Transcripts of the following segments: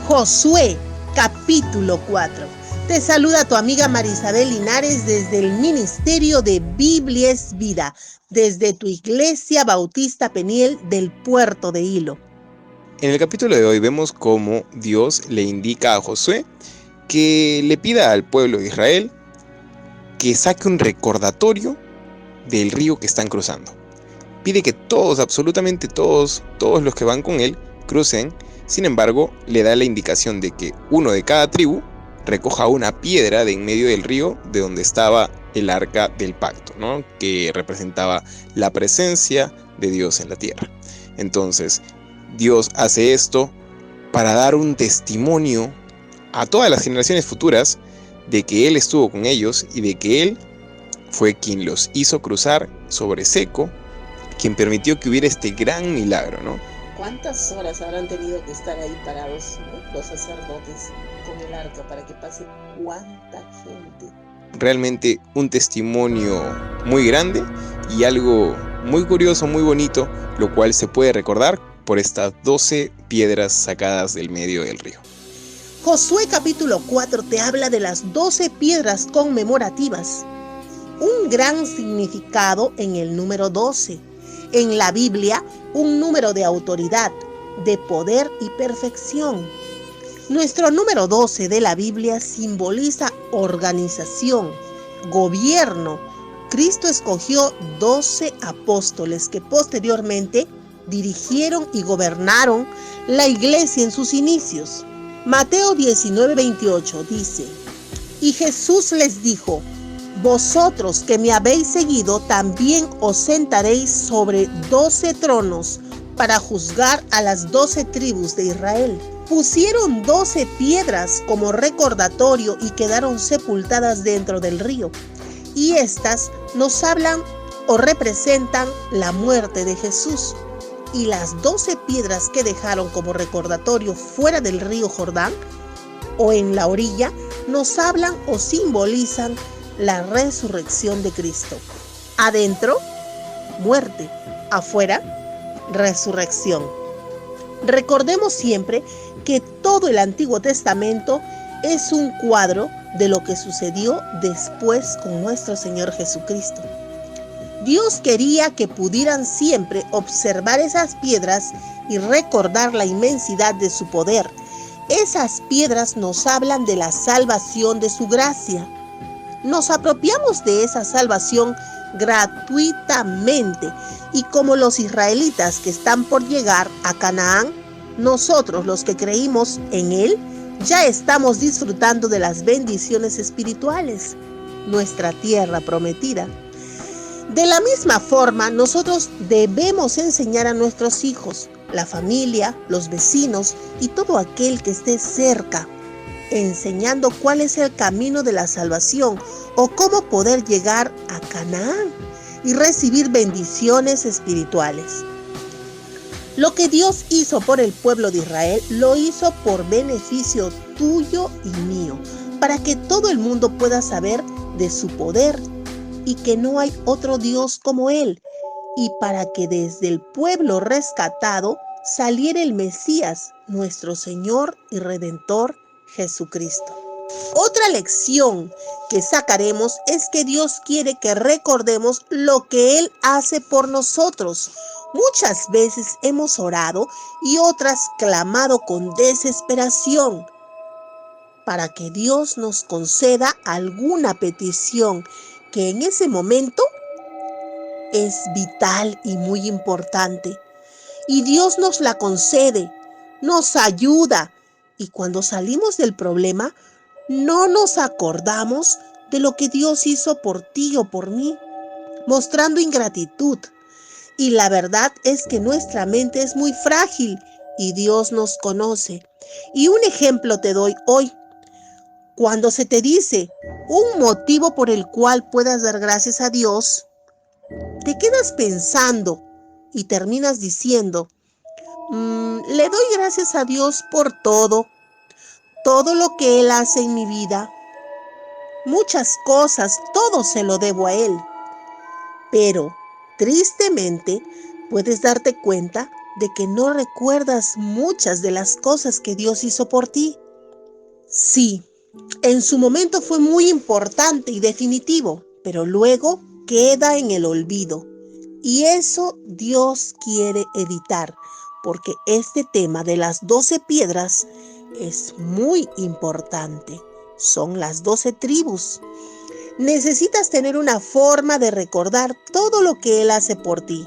Josué, capítulo 4. Te saluda tu amiga Marisabel Linares desde el Ministerio de Biblia es Vida, desde tu Iglesia Bautista Peniel del Puerto de Hilo. En el capítulo de hoy vemos cómo Dios le indica a Josué que le pida al pueblo de Israel que saque un recordatorio del río que están cruzando. Pide que todos, absolutamente todos los que van con él, crucen. Sin embargo, le da la indicación de que uno de cada tribu recoja una piedra de en medio del río de donde estaba el arca del pacto, ¿no? Que representaba la presencia de Dios en la tierra. Entonces, Dios hace esto para dar un testimonio a todas las generaciones futuras de que Él estuvo con ellos y de que Él fue quien los hizo cruzar sobre seco, quien permitió que hubiera este gran milagro, ¿no? ¿Cuántas horas habrán tenido que estar ahí parados, ¿no?, los sacerdotes con el arca para que pase cuánta gente? Realmente un testimonio muy grande y algo muy curioso, muy bonito, lo cual se puede recordar por estas 12 piedras sacadas del medio del río. Josué capítulo 4 te habla de las 12 piedras conmemorativas. Un gran significado en el número 12. En la Biblia, un número de autoridad, de poder y perfección. Nuestro número 12 de la Biblia simboliza organización, gobierno. Cristo escogió 12 apóstoles que posteriormente dirigieron y gobernaron la iglesia en sus inicios. Mateo 19:28 dice: Y Jesús les dijo: Vosotros que me habéis seguido, también os sentaréis sobre 12 tronos para juzgar a las 12 tribus de Israel. Pusieron 12 piedras como recordatorio y quedaron sepultadas dentro del río. Y estas nos hablan o representan la muerte de Jesús. Y las 12 piedras que dejaron como recordatorio fuera del río Jordán o en la orilla nos hablan o simbolizan la resurrección de Cristo. Adentro, muerte. Afuera, resurrección. Recordemos siempre que todo el Antiguo Testamento es un cuadro de lo que sucedió después con nuestro Señor Jesucristo. Dios quería que pudieran siempre observar esas piedras y recordar la inmensidad de su poder. Esas piedras nos hablan de la salvación de su gracia. Nos apropiamos de esa salvación gratuitamente y como los israelitas que están por llegar a Canaán, nosotros los que creímos en Él ya estamos disfrutando de las bendiciones espirituales, nuestra tierra prometida. De la misma forma, nosotros debemos enseñar a nuestros hijos, la familia, los vecinos y todo aquel que esté cerca, enseñando cuál es el camino de la salvación o cómo poder llegar a Canaán y recibir bendiciones espirituales. Lo que Dios hizo por el pueblo de Israel, lo hizo por beneficio tuyo y mío, para que todo el mundo pueda saber de su poder y que no hay otro Dios como Él, y para que desde el pueblo rescatado saliera el Mesías, nuestro Señor y Redentor Jesucristo. Otra lección que sacaremos es que Dios quiere que recordemos lo que Él hace por nosotros. Muchas veces hemos orado y otras clamado con desesperación para que Dios nos conceda alguna petición que en ese momento es vital y muy importante. Y Dios nos la concede, nos ayuda. Y cuando salimos del problema, no nos acordamos de lo que Dios hizo por ti o por mí, mostrando ingratitud. Y la verdad es que nuestra mente es muy frágil y Dios nos conoce. Y un ejemplo te doy hoy. Cuando se te dice un motivo por el cual puedas dar gracias a Dios, te quedas pensando y terminas diciendo: le doy gracias a Dios por todo lo que Él hace en mi vida. Muchas cosas, todo se lo debo a Él. Pero, tristemente, puedes darte cuenta de que no recuerdas muchas de las cosas que Dios hizo por ti. Sí, en su momento fue muy importante y definitivo, pero luego queda en el olvido. Y eso Dios quiere evitar, porque este tema de las 12 piedras es muy importante. Son las 12 tribus. Necesitas tener una forma de recordar todo lo que Él hace por ti.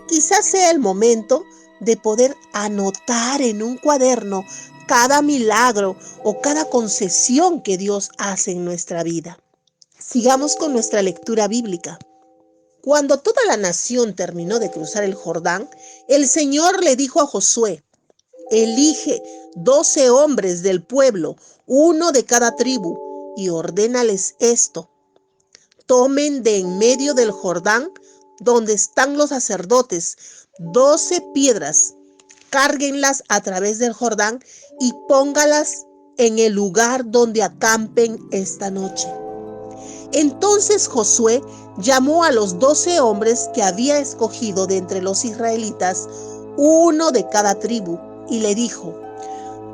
Quizás sea el momento de poder anotar en un cuaderno cada milagro o cada concesión que Dios hace en nuestra vida. Sigamos con nuestra lectura bíblica. Cuando toda la nación terminó de cruzar el Jordán, el Señor le dijo a Josué: elige 12 hombres del pueblo, uno de cada tribu, y ordénales esto: tomen de en medio del Jordán, donde están los sacerdotes, 12 piedras, cárguenlas a través del Jordán y póngalas en el lugar donde acampen esta noche. Entonces Josué llamó a los 12 hombres que había escogido de entre los israelitas, uno de cada tribu, y le dijo: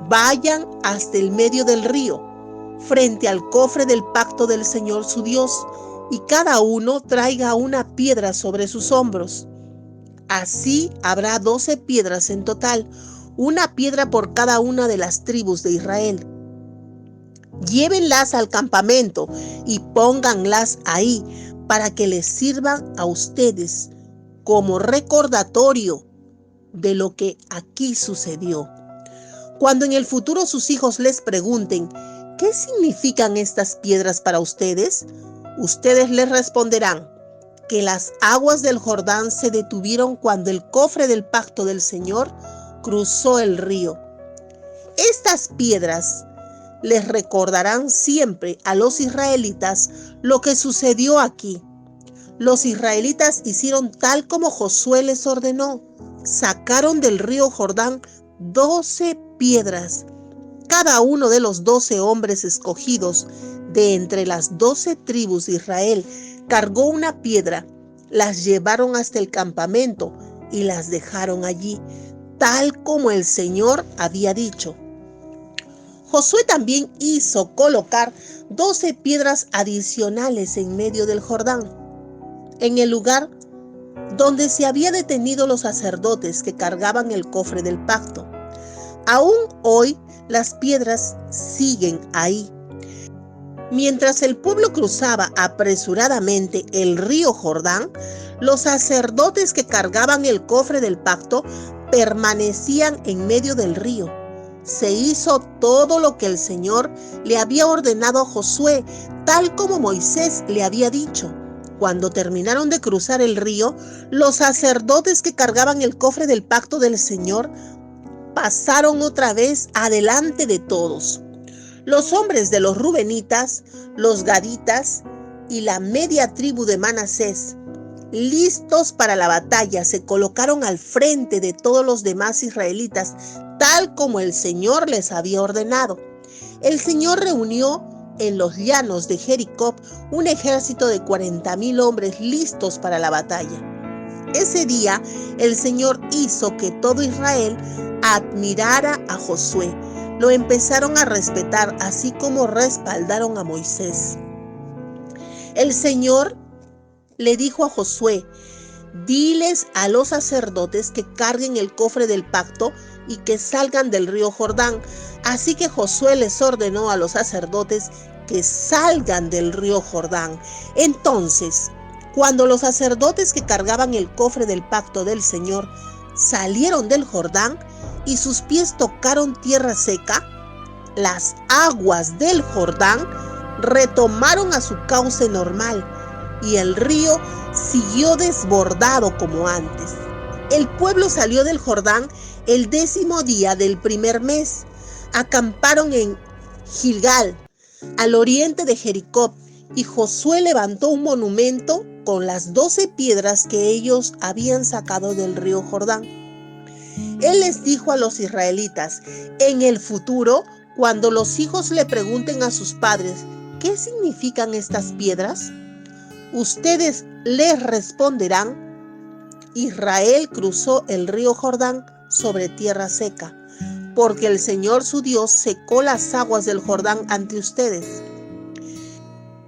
vayan hasta el medio del río, frente al cofre del pacto del Señor su Dios, y cada uno traiga una piedra sobre sus hombros. Así habrá 12 piedras en total, una piedra por cada una de las tribus de Israel. Llévenlas al campamento y pónganlas ahí para que les sirvan a ustedes como recordatorio de lo que aquí sucedió. Cuando en el futuro sus hijos les pregunten: ¿qué significan estas piedras para ustedes?, ustedes les responderán que las aguas del Jordán se detuvieron cuando el cofre del pacto del Señor cruzó el río. Estas piedras les recordarán siempre a los israelitas lo que sucedió aquí. Los israelitas hicieron tal como Josué les ordenó. Sacaron del río Jordán 12 piedras. Cada uno de los 12 hombres escogidos de entre las 12 tribus de Israel cargó una piedra, las llevaron hasta el campamento y las dejaron allí, tal como el Señor había dicho. Josué también hizo colocar 12 piedras adicionales en medio del Jordán, en el lugar donde se habían detenido los sacerdotes que cargaban el cofre del pacto. Aún hoy las piedras siguen ahí. Mientras el pueblo cruzaba apresuradamente el río Jordán, los sacerdotes que cargaban el cofre del pacto permanecían en medio del río. Se hizo todo lo que el Señor le había ordenado a Josué, tal como Moisés le había dicho. Cuando terminaron de cruzar el río, los sacerdotes que cargaban el cofre del pacto del Señor pasaron otra vez adelante de todos. Los hombres de los rubenitas, los gaditas y la media tribu de Manasés, listos para la batalla, se colocaron al frente de todos los demás israelitas, tal como el Señor les había ordenado. El Señor reunió en los llanos de Jericó un ejército de 40,000 hombres listos para la batalla. Ese día el Señor hizo que todo Israel admirara a Josué. Lo empezaron a respetar, así como respaldaron a Moisés. El Señor le dijo a Josué: diles a los sacerdotes que carguen el cofre del pacto y que salgan del río Jordán. Así que Josué les ordenó a los sacerdotes que salgan del río Jordán. Entonces, cuando los sacerdotes que cargaban el cofre del pacto del Señor salieron del Jordán y sus pies tocaron tierra seca, las aguas del Jordán retomaron a su cauce normal y el río siguió desbordado como antes. El pueblo salió del Jordán el 10º día del primer mes. Acamparon en Gilgal, al oriente de Jericó, y Josué levantó un monumento con las 12 piedras que ellos habían sacado del río Jordán. Él les dijo a los israelitas: en el futuro, cuando los hijos le pregunten a sus padres: ¿qué significan estas piedras?, ustedes les responderán: Israel cruzó el río Jordán sobre tierra seca, porque el Señor su Dios secó las aguas del Jordán ante ustedes.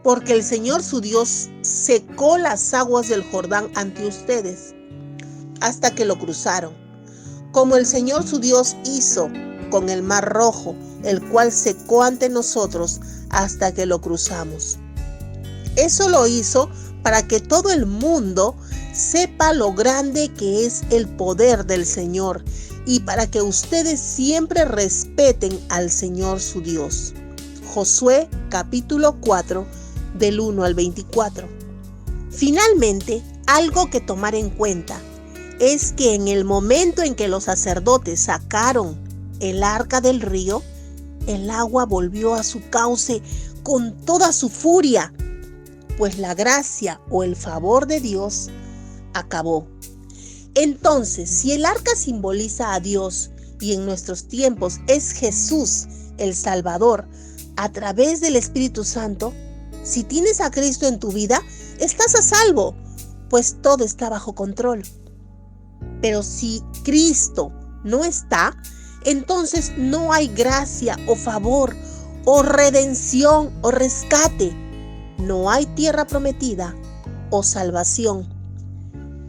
Porque el Señor su Dios secó las aguas del Jordán ante ustedes, hasta que lo cruzaron, como el Señor su Dios hizo con el Mar Rojo, el cual secó ante nosotros hasta que lo cruzamos. Eso lo hizo para que todo el mundo sepa lo grande que es el poder del Señor y para que ustedes siempre respeten al Señor su Dios. Josué capítulo 4 del 1 al 24. Finalmente, algo que tomar en cuenta es que en el momento en que los sacerdotes sacaron el arca del río, el agua volvió a su cauce con toda su furia, pues la gracia o el favor de Dios acabó. Entonces, si el arca simboliza a Dios y en nuestros tiempos es Jesús, el Salvador, a través del Espíritu Santo, si tienes a Cristo en tu vida, estás a salvo, pues todo está bajo control. Pero si Cristo no está, entonces no hay gracia o favor o redención o rescate. No hay tierra prometida o salvación.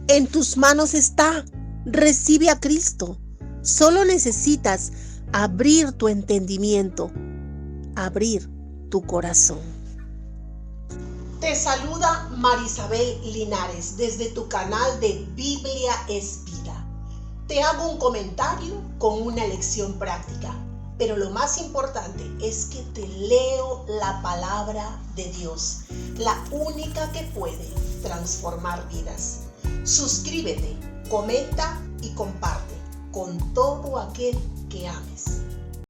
En tus manos está. Recibe a Cristo. Solo necesitas abrir tu entendimiento, abrir tu corazón. Te saluda Marisabel Linares desde tu canal de Biblia es Vida. Te hago un comentario con una lección práctica, pero lo más importante es que te leo la palabra de Dios, la única que puede transformar vidas. Suscríbete, comenta y comparte con todo aquel que ames.